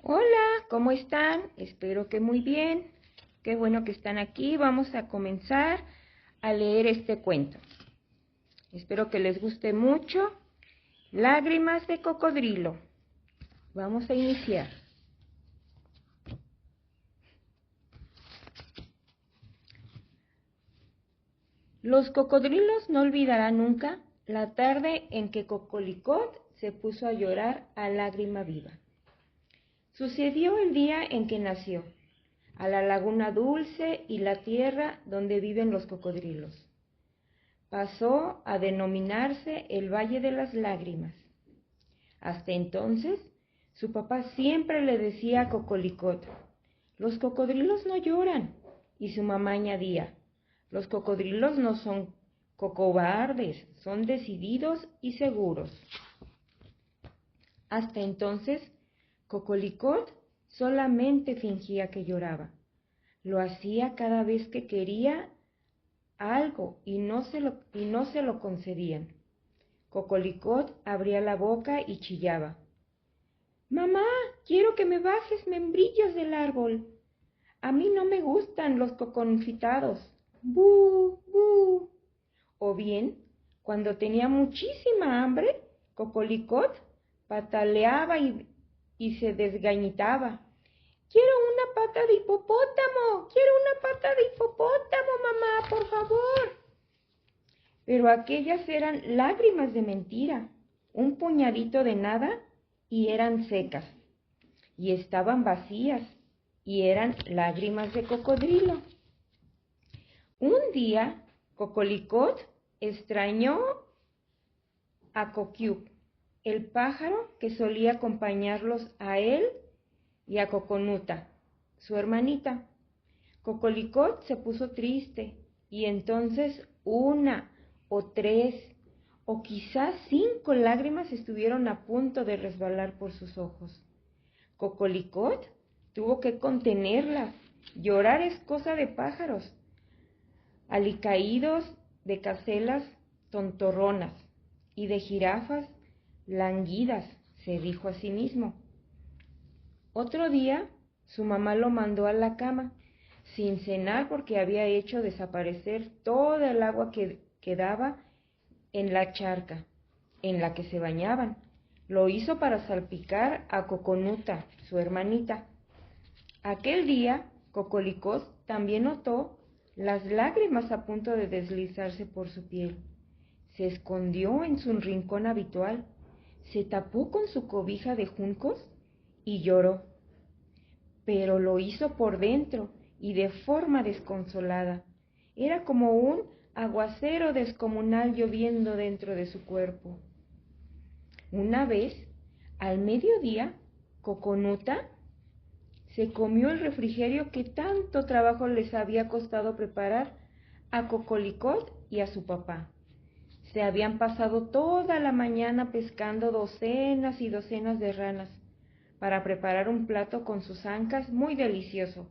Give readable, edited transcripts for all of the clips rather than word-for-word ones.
Hola, ¿cómo están? Espero que muy bien. Qué bueno que están aquí. Vamos a comenzar a leer este cuento. Espero que les guste mucho. Lágrimas de cocodrilo. Vamos a iniciar. Los cocodrilos no olvidarán nunca la tarde en que Cocolicot se puso a llorar a lágrima viva. Sucedió el día en que nació, a la laguna dulce y la tierra donde viven los cocodrilos. Pasó a denominarse el Valle de las Lágrimas. Hasta entonces, su papá siempre le decía a Cocolicot: los cocodrilos no lloran, y su mamá añadía: los cocodrilos no son cobardes, son decididos y seguros. Hasta entonces, Cocolicot solamente fingía que lloraba. Lo hacía cada vez que quería algo y no se lo concedían. Cocolicot abría la boca y chillaba: «Mamá, quiero que me bajes membrillos del árbol. A mí no me gustan los coconfitados. ¡Bú, bú!». O bien, cuando tenía muchísima hambre, Cocolicot pataleaba y se desgañitaba: «Quiero una pata de hipopótamo, quiero una pata de hipopótamo, mamá, por favor». Pero aquellas eran lágrimas de mentira, un puñadito de nada, y eran secas, y estaban vacías, y eran lágrimas de cocodrilo. Un día, Cocolicot extrañó a Coquiuc, el pájaro que solía acompañarlos a él y a Coconuta, su hermanita. Cocolicot se puso triste, y entonces una o tres o quizás 5 lágrimas estuvieron a punto de resbalar por sus ojos. Cocolicot tuvo que contenerlas. Llorar es cosa de pájaros, alicaídos, de cacelas tontorronas y de jirafas languidas, se dijo a sí mismo. Otro día, su mamá lo mandó a la cama, sin cenar porque había hecho desaparecer toda el agua que quedaba en la charca en la que se bañaban. Lo hizo para salpicar a Coconuta, su hermanita. Aquel día, Cocolicot también notó las lágrimas a punto de deslizarse por su piel. Se escondió en su rincón habitual, se tapó con su cobija de juncos y lloró. Pero lo hizo por dentro y de forma desconsolada. Era como un aguacero descomunal lloviendo dentro de su cuerpo. Una vez, al mediodía, Coconuta se comió el refrigerio que tanto trabajo les había costado preparar a Cocolicot y a su papá. Se habían pasado toda la mañana pescando docenas y docenas de ranas para preparar un plato con sus ancas muy delicioso.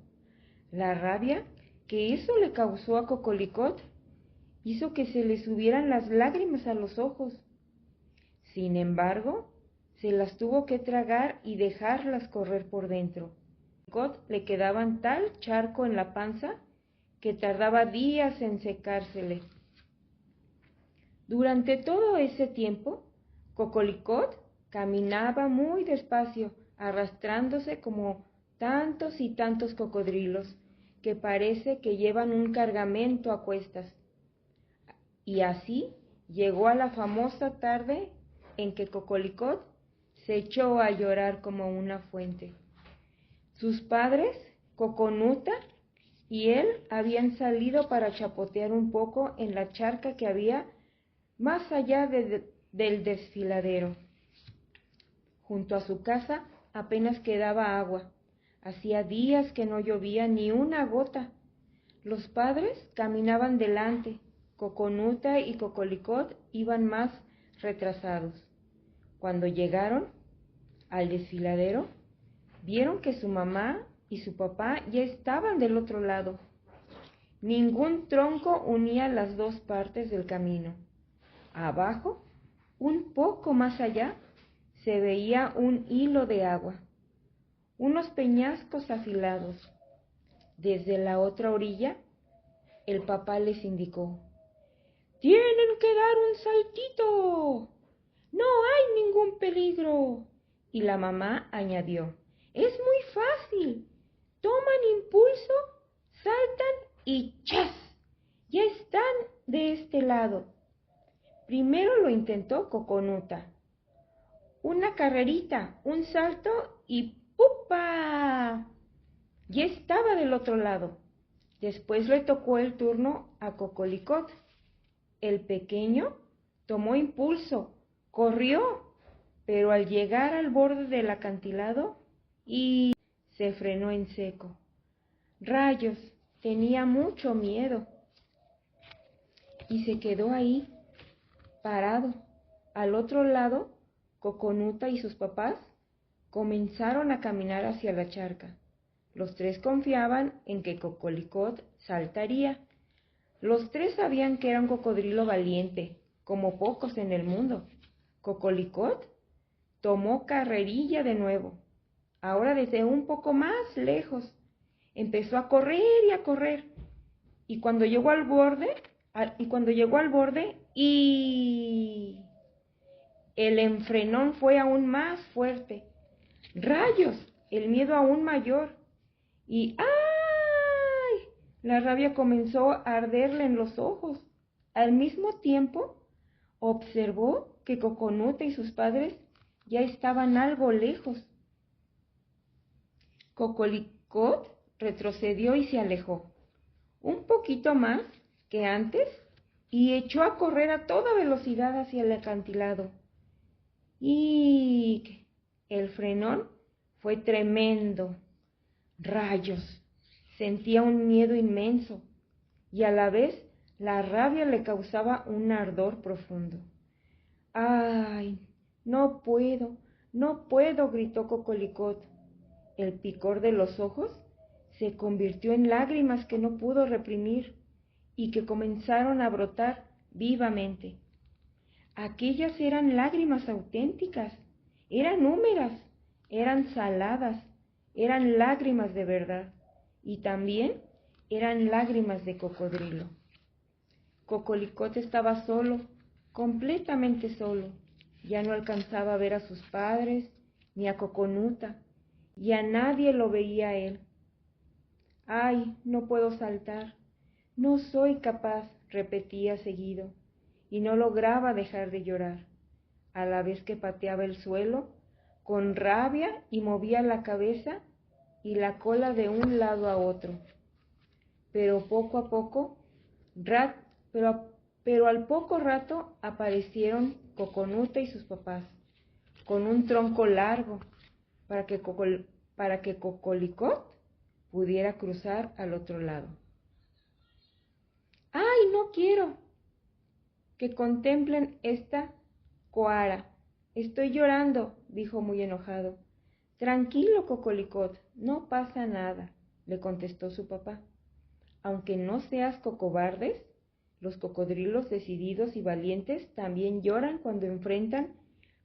La rabia que eso le causó a Cocolicot hizo que se le subieran las lágrimas a los ojos. Sin embargo, se las tuvo que tragar y dejarlas correr por dentro. A Cocolicot le quedaban tal charco en la panza que tardaba días en secársele. Durante todo ese tiempo, Cocolicot caminaba muy despacio, arrastrándose como tantos y tantos cocodrilos que parece que llevan un cargamento a cuestas. Y así llegó a la famosa tarde en que Cocolicot se echó a llorar como una fuente. Sus padres, Coconuta y él, habían salido para chapotear un poco en la charca que había más allá del desfiladero. Junto a su casa apenas quedaba agua. Hacía días que no llovía ni una gota. Los padres caminaban delante. Coconuta y Cocolicot iban más retrasados. Cuando llegaron al desfiladero, vieron que su mamá y su papá ya estaban del otro lado. Ningún tronco unía las dos partes del camino. Abajo, un poco más allá, se veía un hilo de agua. unos peñascos afilados. Desde la otra orilla, el papá les indicó: «Tienen que dar un saltito. No hay ningún peligro». Y la mamá añadió: «Es muy fácil. Toman impulso, saltan y ¡chas! Ya están de este lado». Primero lo intentó Coconuta. Una carrerita, un salto y ¡pupa! Ya estaba del otro lado. Después le tocó el turno a Cocolicot. El pequeño tomó impulso, corrió, pero al llegar al borde del acantilado y se frenó en seco. Rayos, tenía mucho miedo y se quedó ahí, parado. Al otro lado, Coconuta y sus papás comenzaron a caminar hacia la charca. Los tres confiaban en que Cocolicot saltaría. Los tres sabían que era un cocodrilo valiente, como pocos en el mundo. Cocolicot tomó carrerilla de nuevo, ahora desde un poco más lejos. Empezó a correr y a correr, y cuando llegó al borde, y el enfrenón fue aún más fuerte. ¡Rayos! El miedo aún mayor. Y ¡ay! La rabia comenzó a arderle en los ojos. Al mismo tiempo, observó que Coconuta y sus padres ya estaban algo lejos. Cocolicot retrocedió y se alejó un poquito más que antes y echó a correr a toda velocidad hacia el acantilado. Y el frenón fue tremendo. Rayos, sentía un miedo inmenso y a la vez la rabia le causaba un ardor profundo. ¡Ay! No puedo, no puedo, gritó Cocolicot. El picor de los ojos se convirtió en lágrimas que no pudo reprimir y que comenzaron a brotar vivamente. Aquellas eran lágrimas auténticas, eran húmedas, eran saladas, eran lágrimas de verdad y también eran lágrimas de cocodrilo. Cocolicot estaba solo, completamente solo. Ya no alcanzaba a ver a sus padres ni a Coconuta y a nadie lo veía a él. «Ay, no puedo saltar, no soy capaz», repetía seguido, y no lograba dejar de llorar, a la vez que pateaba el suelo con rabia y movía la cabeza y la cola de un lado a otro. Pero poco a poco, pero al poco rato aparecieron Coconuta y sus papás, con un tronco largo, para que Cocolicot pudiera cruzar al otro lado. «¡Ay, no quiero que contemplen esta coara! Estoy llorando», dijo muy enojado. «Tranquilo, Cocolicot, no pasa nada», le contestó su papá. «Aunque no seas cocobardes, los cocodrilos decididos y valientes también lloran cuando enfrentan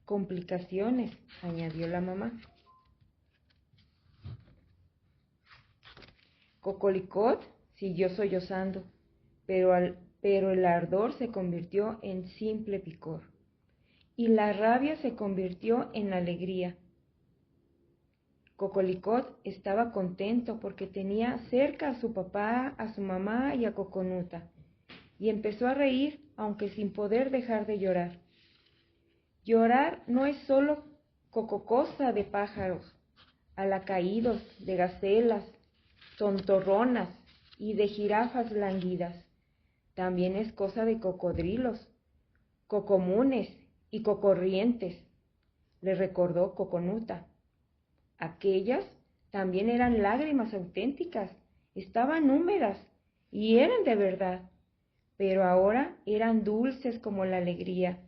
complicaciones», añadió la mamá. Cocolicot siguió sollozando, pero el ardor se convirtió en simple picor, y la rabia se convirtió en alegría. Cocolicot estaba contento porque tenía cerca a su papá, a su mamá y a Coconuta, y empezó a reír, aunque sin poder dejar de llorar. Llorar no es solo cococosa de pájaros, alacaídos, de gacelas, tontorronas y de jirafas languidas. También es cosa de cocodrilos, cocomunes y cocorrientes, le recordó Coconuta. Aquellas también eran lágrimas auténticas, estaban húmedas y eran de verdad, pero ahora eran dulces como la alegría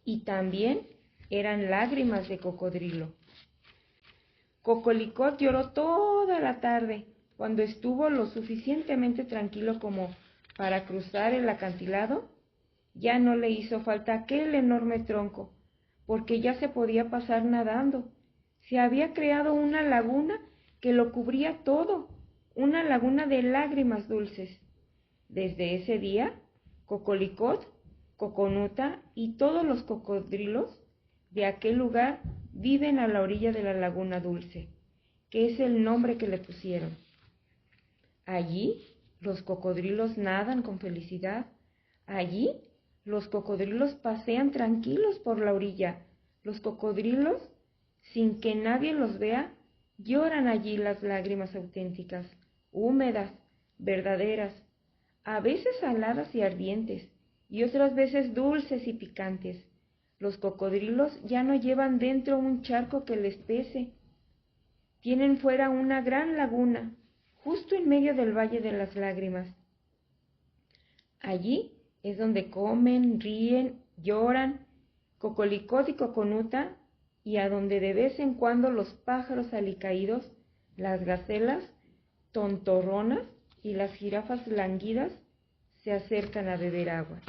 y también eran lágrimas de cocodrilo. Cocolicot lloró toda la tarde. Cuando estuvo lo suficientemente tranquilo como para cruzar el acantilado, ya no le hizo falta aquel enorme tronco, porque ya se podía pasar nadando. Se había creado una laguna que lo cubría todo, una laguna de lágrimas dulces. Desde ese día, Cocolicot, Coconuta y todos los cocodrilos de aquel lugar viven a la orilla de la laguna dulce, que es el nombre que le pusieron. Allí los cocodrilos nadan con felicidad. Allí los cocodrilos pasean tranquilos por la orilla. Los cocodrilos, sin que nadie los vea, lloran allí las lágrimas auténticas, húmedas, verdaderas, a veces saladas y ardientes, y otras veces dulces y picantes. Los cocodrilos ya no llevan dentro un charco que les pese. Tienen fuera una gran laguna, justo en medio del Valle de las Lágrimas. Allí es donde comen, ríen, lloran, Cocolicot y Coconuta, y a donde de vez en cuando los pájaros alicaídos, las gacelas tontorronas y las jirafas languidas se acercan a beber agua.